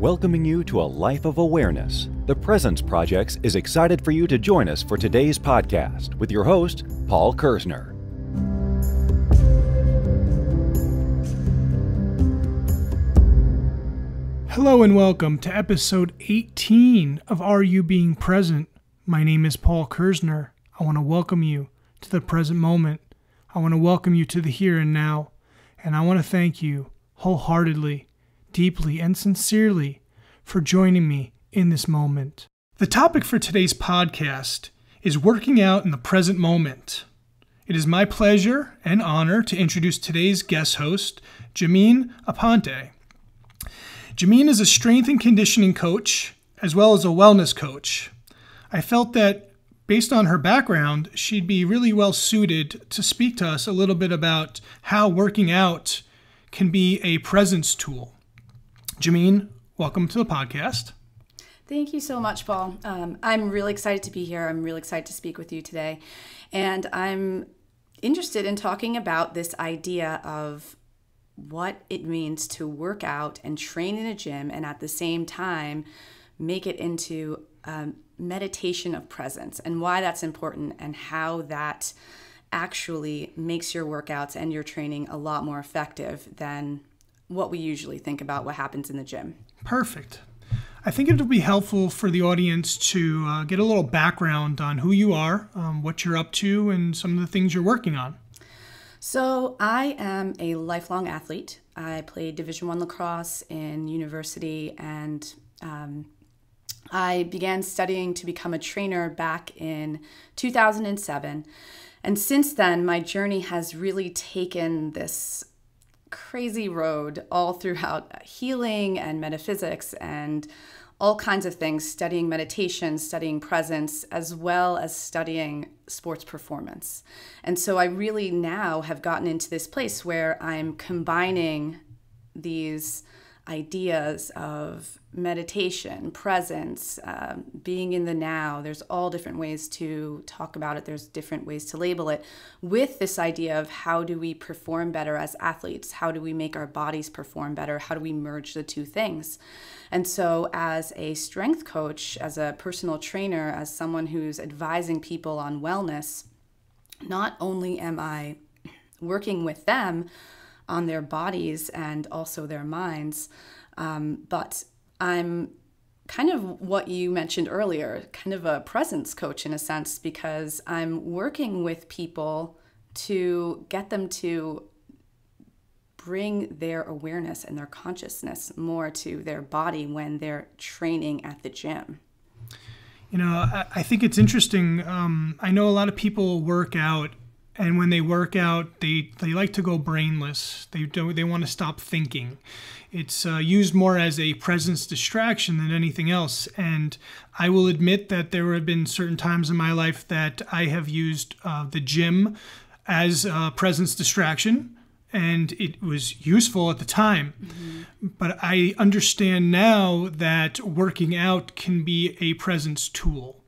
welcoming you to a life of awareness. The Presence Project is excited for you to join us for today's podcast with your host, Paul Kerzner. Hello and welcome to episode 18 of Are You Being Present? My name is Paul Kerzner. I want to welcome you to the present moment. I want to welcome you to the here and now. And I want to thank you wholeheartedly, deeply, and sincerely for joining me in this moment. The topic for today's podcast is working out in the present moment. It is my pleasure and honor to introduce today's guest host, Jamine Aponte. Jamine is a strength and conditioning coach as well as a wellness coach. I felt that based on her background, she'd be really well suited to speak to us a little bit about how working out can be a presence tool. Jamine, welcome to the podcast. Thank you so much, Paul. I'm really excited to be here. I'm really excited to speak with you today. And I'm interested in talking about this idea of what it means to work out and train in a gym and at the same time make it into a meditation of presence and why that's important and how that actually makes your workouts and your training a lot more effective than what we usually think about what happens in the gym. Perfect. I think it'll be helpful for the audience to get a little background on who you are, what you're up to, and some of the things you're working on. So I am a lifelong athlete. I played Division I lacrosse in university, and I began studying to become a trainer back in 2007. And since then, my journey has really taken this crazy road all throughout healing and metaphysics and all kinds of things, studying meditation, studying presence, as well as studying sports performance. And so I really now have gotten into this place where I'm combining these ideas of meditation, presence, being in the now. There's all different ways to talk about it. There's different ways to label it with this idea of how do we perform better as athletes? How do we make our bodies perform better? How do we merge the two things? And so as a strength coach, as a personal trainer, as someone who's advising people on wellness, not only am I working with them on their bodies and also their minds, but I'm kind of what you mentioned earlier, kind of a presence coach in a sense, because I'm working with people to get them to bring their awareness and their consciousness more to their body when they're training at the gym. You know, I think it's interesting. I know a lot of people work out, and when they work out, they like to go brainless. They want to stop thinking. It's used more as a presence distraction than anything else. And I will admit that there have been certain times in my life that I have used the gym as a presence distraction, and it was useful at the time. Mm-hmm. But I understand now that working out can be a presence tool.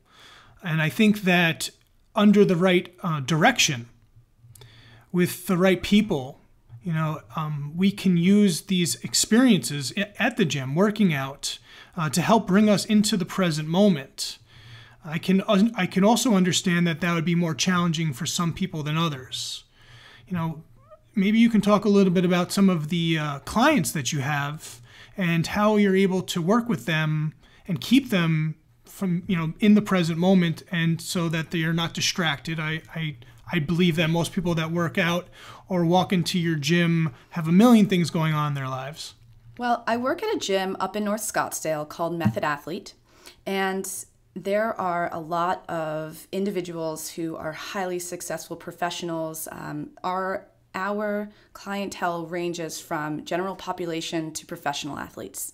And I think that under the right direction, with the right people, you know, we can use these experiences at the gym, working out, to help bring us into the present moment. I can also understand that would be more challenging for some people than others. You know, maybe you can talk a little bit about some of the clients that you have and how you're able to work with them and keep them from, you know, in the present moment, and so that they are not distracted. I believe that most people that work out or walk into your gym have a million things going on in their lives. Well, I work at a gym up in North Scottsdale called Method Athlete, and there are a lot of individuals who are highly successful professionals. Our clientele ranges from general population to professional athletes.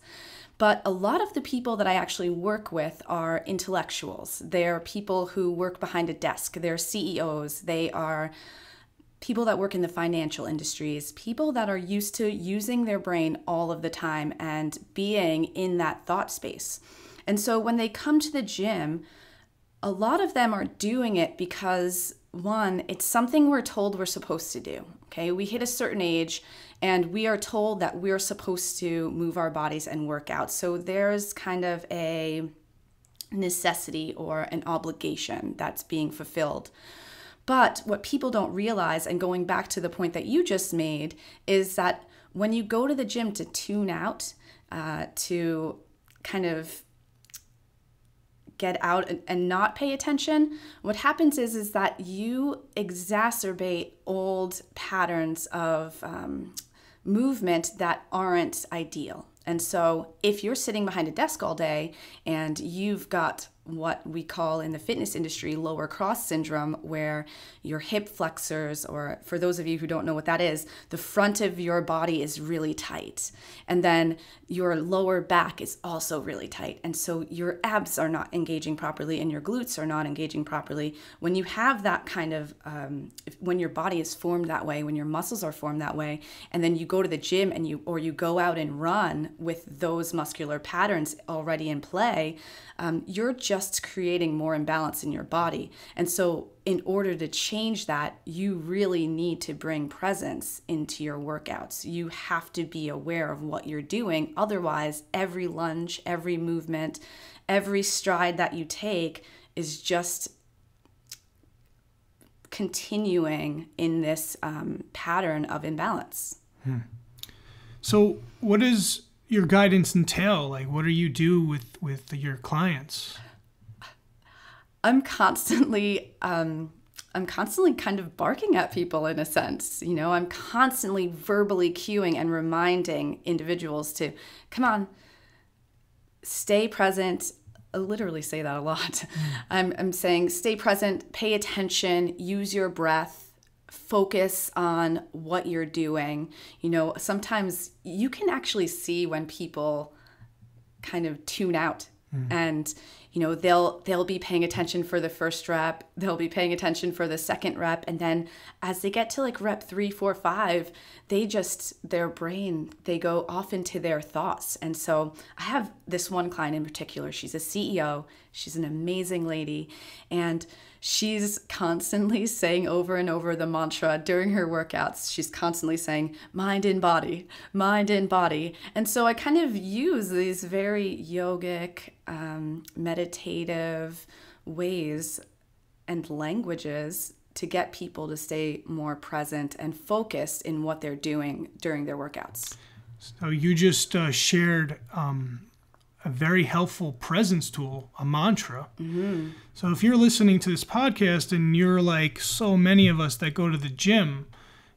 But a lot of the people that I actually work with are intellectuals. They're people who work behind a desk. They're CEOs. They are people that work in the financial industries, people that are used to using their brain all of the time and being in that thought space. And so when they come to the gym, a lot of them are doing it because one, it's something we're told we're supposed to do. Okay, we hit a certain age and we are told that we're supposed to move our bodies and work out. So there's kind of a necessity or an obligation that's being fulfilled. But what people don't realize, and going back to the point that you just made, is that when you go to the gym to tune out, to kind of get out and not pay attention, what happens is that you exacerbate old patterns of movement that aren't ideal. And so if you're sitting behind a desk all day and you've got what we call in the fitness industry lower cross syndrome, where your hip flexors, or for those of you who don't know what that is, the front of your body is really tight. And then your lower back is also really tight. And so your abs are not engaging properly and your glutes are not engaging properly. When you have that kind of, when your body is formed that way, when your muscles are formed that way, and then you go to the gym and you go out and run with those muscular patterns already in play, you're just creating more imbalance in your body. And so in order to change that, you really need to bring presence into your workouts. You have to be aware of what you're doing. Otherwise, every lunge, every movement, every stride that you take is just continuing in this pattern of imbalance. So what does your guidance entail? Like, what do you do with your clients? I'm constantly kind of barking at people in a sense. You know, I'm constantly verbally cueing and reminding individuals to, come on, stay present. I literally say that a lot. I'm saying stay present, pay attention, use your breath, focus on what you're doing. You know, sometimes you can actually see when people kind of tune out. And, you know, they'll be paying attention for the first rep, they'll be paying attention for the second rep, and then as they get to like rep 3, 4, 5, their brain, they go off into their thoughts. And so I have this one client in particular. She's a CEO. She's an amazing lady, and she's constantly saying over and over the mantra during her workouts. She's constantly saying, mind in body, mind in body. And so I kind of use these very yogic, meditative ways and languages to get people to stay more present and focused in what they're doing during their workouts. So you just shared a very helpful presence tool, a mantra. Mm-hmm. So if you're listening to this podcast and you're like so many of us that go to the gym,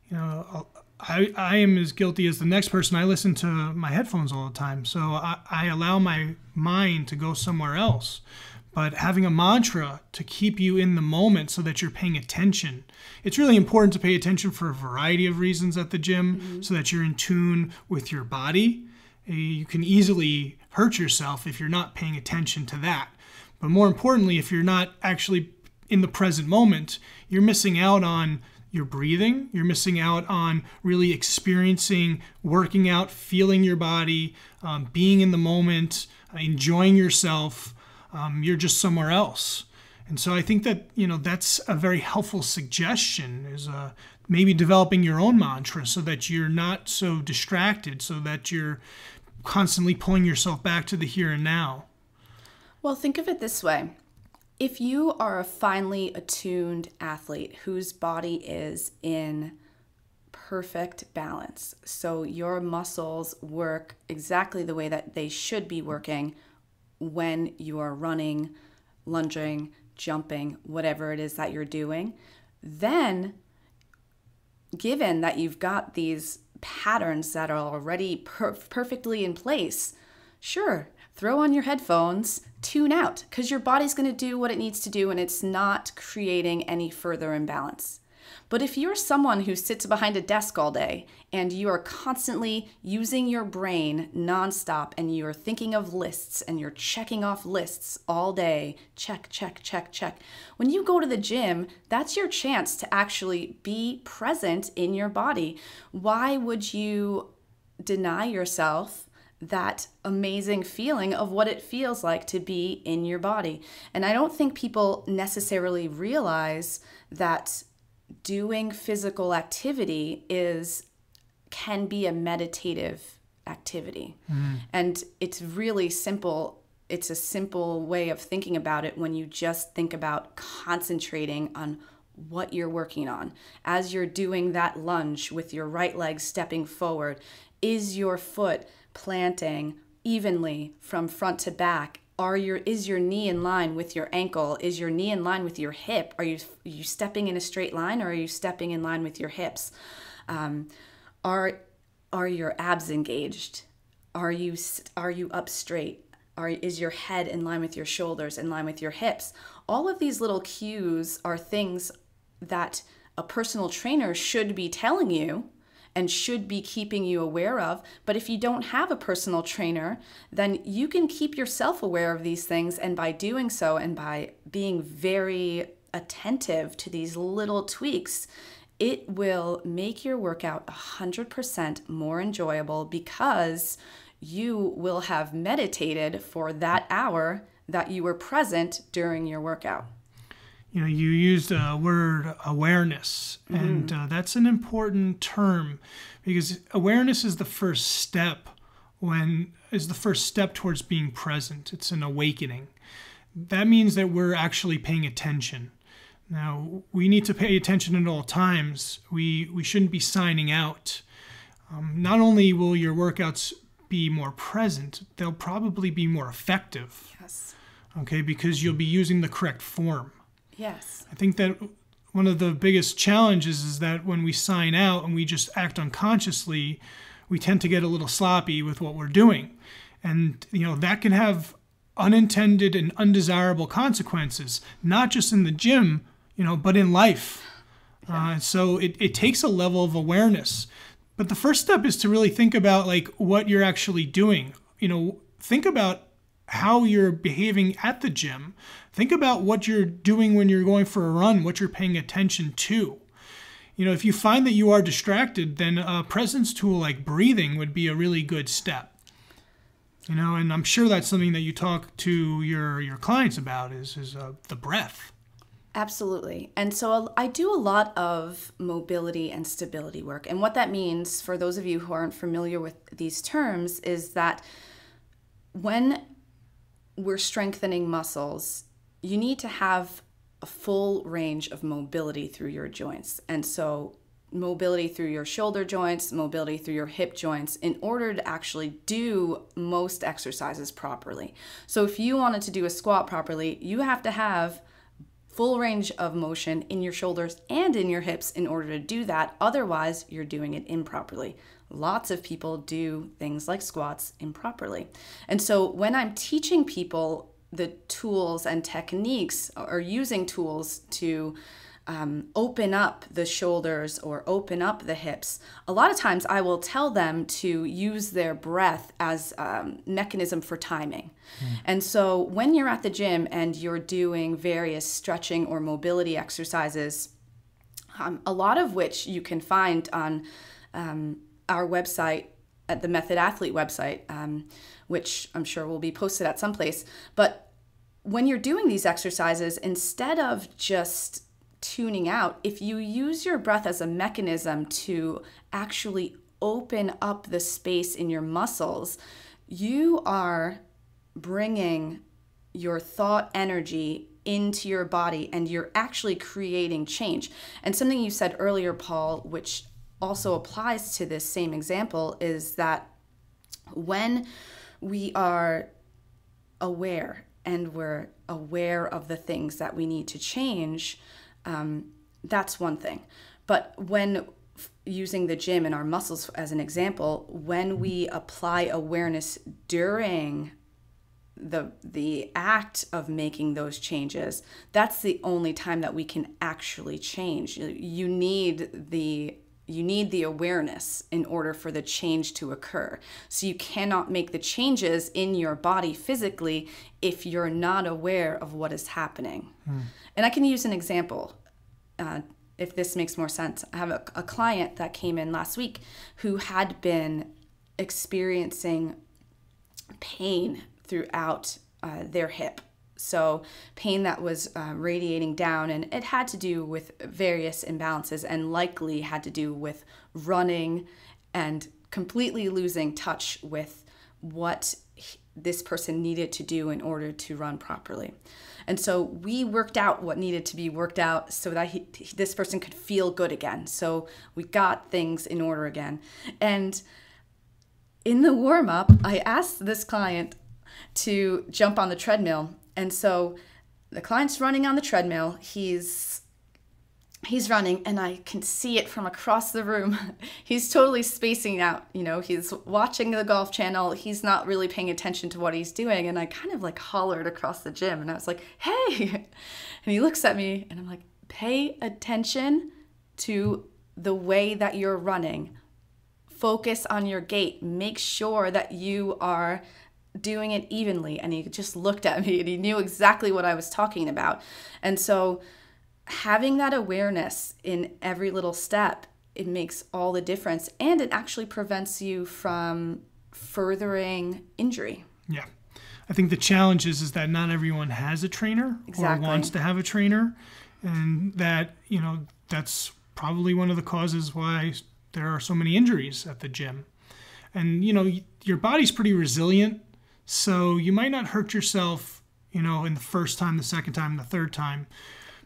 you know, I am as guilty as the next person. I listen to my headphones all the time. So I allow my mind to go somewhere else. But having a mantra to keep you in the moment so that you're paying attention. It's really important to pay attention for a variety of reasons at the gym, so that you're in tune with your body. You can easily hurt yourself if you're not paying attention to that. But more importantly, if you're not actually in the present moment, you're missing out on your breathing. You're missing out on really experiencing, working out, feeling your body, being in the moment, enjoying yourself. You're just somewhere else. And so I think that, you know, that's a very helpful suggestion, is maybe developing your own mantra so that you're not so distracted, so that you're constantly pulling yourself back to the here and now. Well, think of it this way. If you are a finely attuned athlete whose body is in perfect balance, so your muscles work exactly the way that they should be working when you are running, lunging, jumping, whatever it is that you're doing, then given that you've got these patterns that are already perfectly in place, sure, throw on your headphones, tune out, because your body's going to do what it needs to do and it's not creating any further imbalance. But if you're someone who sits behind a desk all day and you are constantly using your brain nonstop and you're thinking of lists and you're checking off lists all day, check, check, check, check. When you go to the gym, that's your chance to actually be present in your body. Why would you deny yourself that amazing feeling of what it feels like to be in your body. And I don't think people necessarily realize that doing physical activity can be a meditative activity. And it's really simple. It's a simple way of thinking about it when you just think about concentrating on what you're working on. As you're doing that lunge with your right leg stepping forward, is your foot planting evenly from front to back? Is your knee in line with your ankle? Is your knee in line with your hip? Are you stepping in a straight line, or are you stepping in line with your hips? Are your abs engaged? Are you up straight? Is your head in line with your shoulders, in line with your hips? All of these little cues are things that a personal trainer should be telling you and should be keeping you aware of. But if you don't have a personal trainer, then you can keep yourself aware of these things. And by doing so, and by being very attentive to these little tweaks, it will make your workout 100% more enjoyable, because you will have meditated for that hour that you were present during your workout. You know, you used the word awareness, and that's an important term, because awareness is the first step towards being present. It's an awakening. That means that we're actually paying attention. Now, we need to pay attention at all times. We shouldn't be signing out. Not only will your workouts be more present, they'll probably be more effective. Yes. Okay, because you'll be using the correct form. Yes. I think that one of the biggest challenges is that when we sign out and we just act unconsciously, we tend to get a little sloppy with what we're doing. And, you know, that can have unintended and undesirable consequences, not just in the gym, you know, but in life. Yeah. So it takes a level of awareness. But the first step is to really think about like what you're actually doing. You know, think about how you're behaving at the gym. Think about what you're doing when you're going for a run, what you're paying attention to. You know, if you find that you are distracted, then a presence tool like breathing would be a really good step. You know, and I'm sure that's something that you talk to your clients about is the breath. Absolutely. And so I do a lot of mobility and stability work. And what that means, for those of you who aren't familiar with these terms, is that when we're strengthening muscles, you need to have a full range of mobility through your joints. And so mobility through your shoulder joints, mobility through your hip joints, in order to actually do most exercises properly. So if you wanted to do a squat properly, you have to have full range of motion in your shoulders and in your hips in order to do that. Otherwise, you're doing it improperly. Lots of people do things like squats improperly. And so when I'm teaching people the tools and techniques, or using tools to open up the shoulders or open up the hips, a lot of times I will tell them to use their breath as a mechanism for timing. And so when you're at the gym and you're doing various stretching or mobility exercises, a lot of which you can find on our website, at the Method Athlete website, which I'm sure will be posted at some place. But when you're doing these exercises, instead of just tuning out, if you use your breath as a mechanism to actually open up the space in your muscles, you are bringing your thought energy into your body, and you're actually creating change. And something you said earlier, Paul, which also applies to this same example, is that when we are aware, and we're aware of the things that we need to change, that's one thing. But when using the gym and our muscles as an example, when we apply awareness during the act of making those changes, that's the only time that we can actually change. You need the awareness in order for the change to occur. So you cannot make the changes in your body physically if you're not aware of what is happening. And I can use an example if this makes more sense. I have a client that came in last week who had been experiencing pain throughout their hip. So pain that was radiating down, and it had to do with various imbalances and likely had to do with running and completely losing touch with what this person needed to do in order to run properly. And so we worked out what needed to be worked out so that this person could feel good again. So we got things in order again. And in the warm-up, I asked this client to jump on the treadmill. And so the client's running on the treadmill. He's running, and I can see it from across the room. He's totally spacing out. He's watching the Golf Channel. He's not really paying attention to what he's doing. And I kind of like hollered across the gym, and I was like, "Hey!" And he looks at me, and I'm like, "Pay attention to the way that you're running. Focus on your gait. Make sure that you are doing it evenly." And he just looked at me, and he knew exactly what I was talking about. And so having that awareness in every little step, it makes all the difference, and it actually prevents you from furthering injury. Yeah. I think the challenge is that not everyone has a trainer or wants to have a trainer, and that, that's probably one of the causes why there are so many injuries at the gym. And, your body's pretty resilient, so you might not hurt yourself, in the first time, the second time, the third time.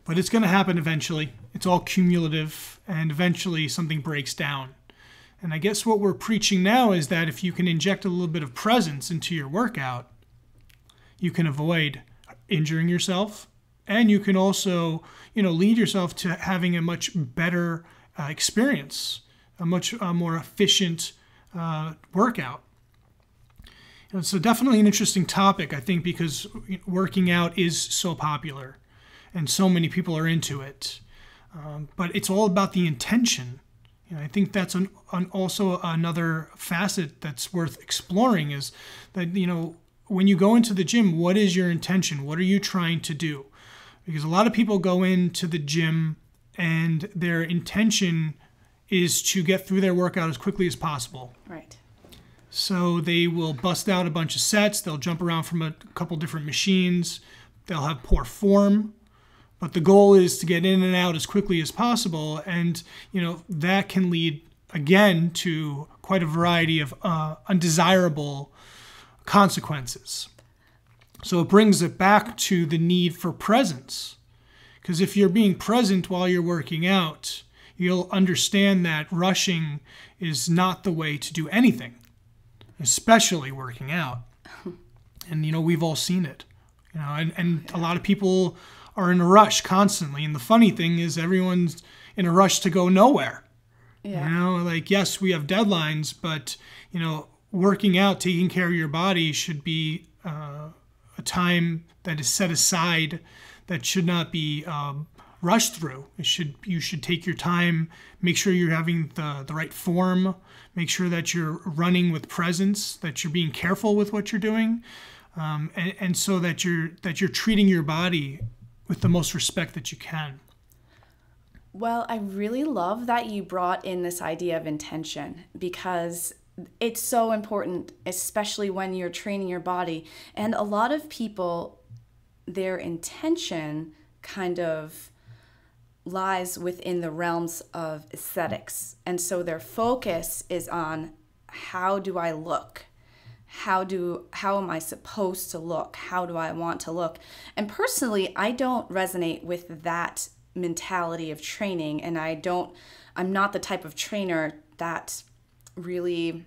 But it's going to happen eventually. It's all cumulative, and eventually something breaks down. And I guess what we're preaching now is that if you can inject a little bit of presence into your workout, you can avoid injuring yourself, and you can also, lead yourself to having a much better experience, a much more efficient workout. And so definitely an interesting topic, I think, because working out is so popular. And so many people are into it. But it's all about the intention. I think that's also another facet that's worth exploring, is that, when you go into the gym, what is your intention? What are you trying to do? Because a lot of people go into the gym and their intention is to get through their workout as quickly as possible. Right. So they will bust out a bunch of sets. They'll jump around from a couple different machines. They'll have poor form. But the goal is to get in and out as quickly as possible. And, that can lead, again, to quite a variety of undesirable consequences. So it brings it back to the need for presence. Because if you're being present while you're working out, you'll understand that rushing is not the way to do anything, especially working out. And, we've all seen it. And a lot of people are in a rush constantly. And the funny thing is everyone's in a rush to go nowhere. Yeah. Yes, we have deadlines, but, working out, taking care of your body should be a time that is set aside, that should not be rushed through. You should take your time, make sure you're having the right form, make sure that you're running with presence, that you're being careful with what you're doing, and so that you're treating your body with the most respect that you can. Well, I really love that you brought in this idea of intention, because it's so important, especially when you're training your body. And a lot of people, their intention kind of lies within the realms of aesthetics. And so their focus is on, how do I look? How am I supposed to look? How do I want to look? And personally, I don't resonate with that mentality of training, and I'm not the type of trainer that really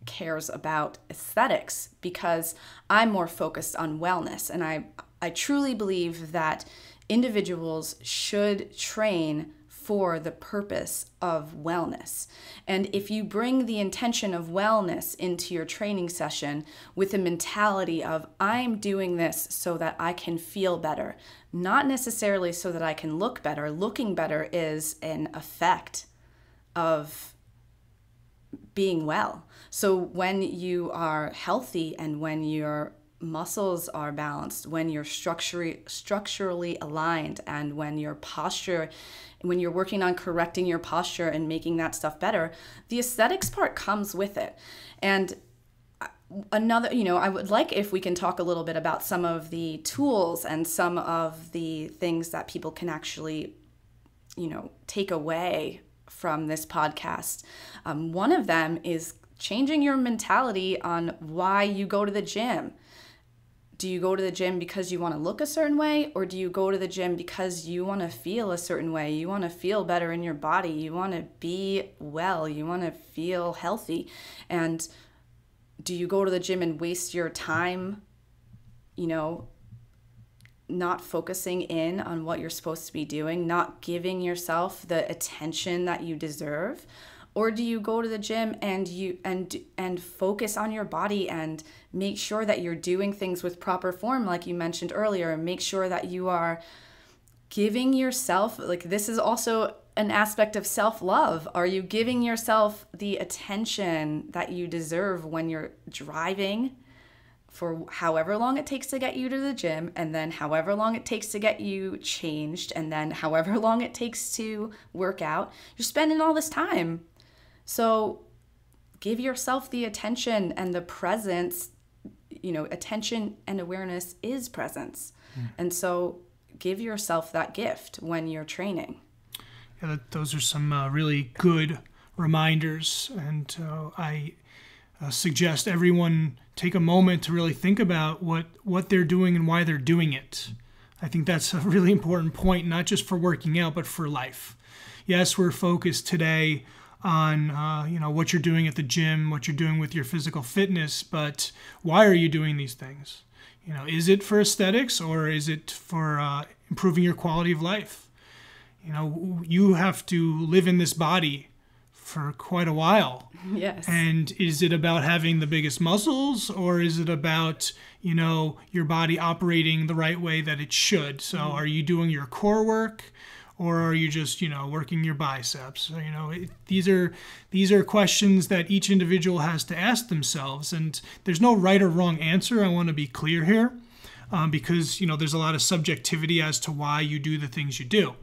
cares about aesthetics, because I'm more focused on wellness. And I truly believe that individuals should train for the purpose of wellness. And if you bring the intention of wellness into your training session with a mentality of, I'm doing this so that I can feel better, not necessarily so that I can look better. Looking better is an effect of being well. So when you are healthy and when your muscles are balanced, when you're structurally aligned, and when you're working on correcting your posture and making that stuff better, the aesthetics part comes with it. And another, I would like if we can talk a little bit about some of the tools and some of the things that people can actually, take away from this podcast. One of them is changing your mentality on why you go to the gym. Do you go to the gym because you want to look a certain way, or do you go to the gym because you want to feel a certain way? You want to feel better in your body. You want to be well. You want to feel healthy. And do you go to the gym and waste your time, not focusing in on what you're supposed to be doing, not giving yourself the attention that you deserve? Or do you go to the gym and focus on your body and make sure that you're doing things with proper form, like you mentioned earlier, and make sure that you are giving yourself, like, this is also an aspect of self-love. Are you giving yourself the attention that you deserve when you're driving for however long it takes to get you to the gym, and then however long it takes to get you changed, and then however long it takes to work out? You're spending all this time. So give yourself the attention and the presence. Attention and awareness is presence. And so give yourself that gift when you're training. Yeah, those are some really good reminders. And I suggest everyone take a moment to really think about what they're doing and why they're doing it. I think that's a really important point, not just for working out, but for life. Yes, we're focused today on what you're doing at the gym, what you're doing with your physical fitness, but why are you doing these things? Is it for aesthetics, or is it for improving your quality of life? You have to live in this body for quite a while. Yes. And is it about having the biggest muscles, or is it about your body operating the right way that it should? So are you doing your core work, or are you just, working your biceps? So, these are questions that each individual has to ask themselves. And there's no right or wrong answer. I want to be clear here, because, there's a lot of subjectivity as to why you do the things you do.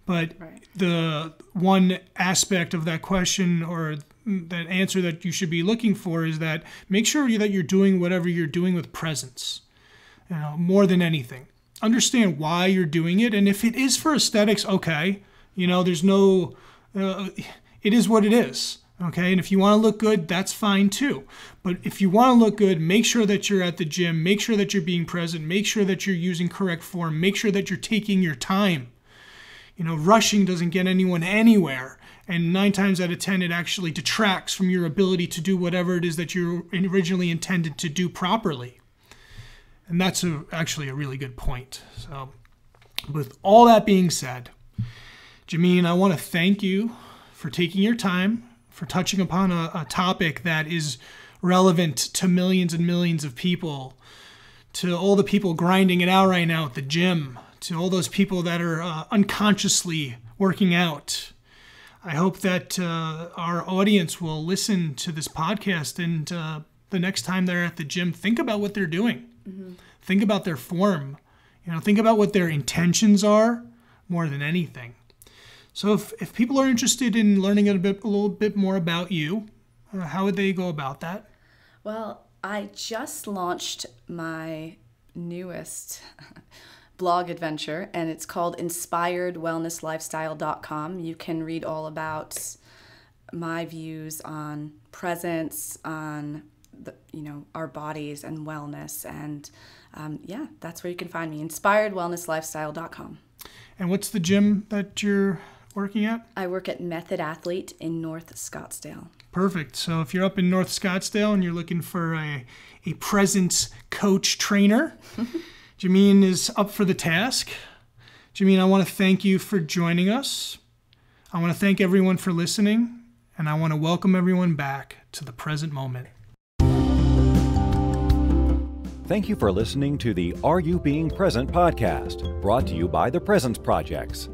But right. The one aspect of that question, or that answer that you should be looking for, is that make sure that you're doing whatever you're doing with presence, more than anything. Understand why you're doing it, and if it is for aesthetics, okay, there's no, it is what it is, okay? And if you want to look good, that's fine too. But if you want to look good, make sure that you're at the gym, make sure that you're being present, make sure that you're using correct form, make sure that you're taking your time. Rushing doesn't get anyone anywhere, and 9 times out of 10, it actually detracts from your ability to do whatever it is that you originally intended to do properly. And that's actually a really good point. So with all that being said, Jamine, I want to thank you for taking your time, for touching upon a topic that is relevant to millions and millions of people, to all the people grinding it out right now at the gym, to all those people that are unconsciously working out. I hope that our audience will listen to this podcast, and the next time they're at the gym, think about what they're doing. Mm-hmm. Think about their form. Think about what their intentions are more than anything. So if people are interested in learning a little bit more about you, how would they go about that? Well, I just launched my newest blog adventure, and it's called inspiredwellnesslifestyle.com. You can read all about my views on presence, on our bodies and wellness, and that's where you can find me, inspiredwellnesslifestyle.com. And what's the gym that you're working at? I work at Method Athlete in North Scottsdale. Perfect. So if you're up in North Scottsdale and you're looking for a presence coach trainer, Jamine is up for the task. Jamine, I want to thank you for joining us. I want to thank everyone for listening, and I want to welcome everyone back to the present moment. Thank you for listening to the Are You Being Present podcast, brought to you by the Presence Projects.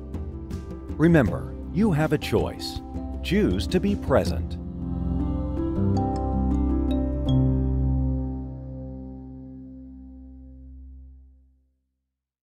Remember, you have a choice. Choose to be present.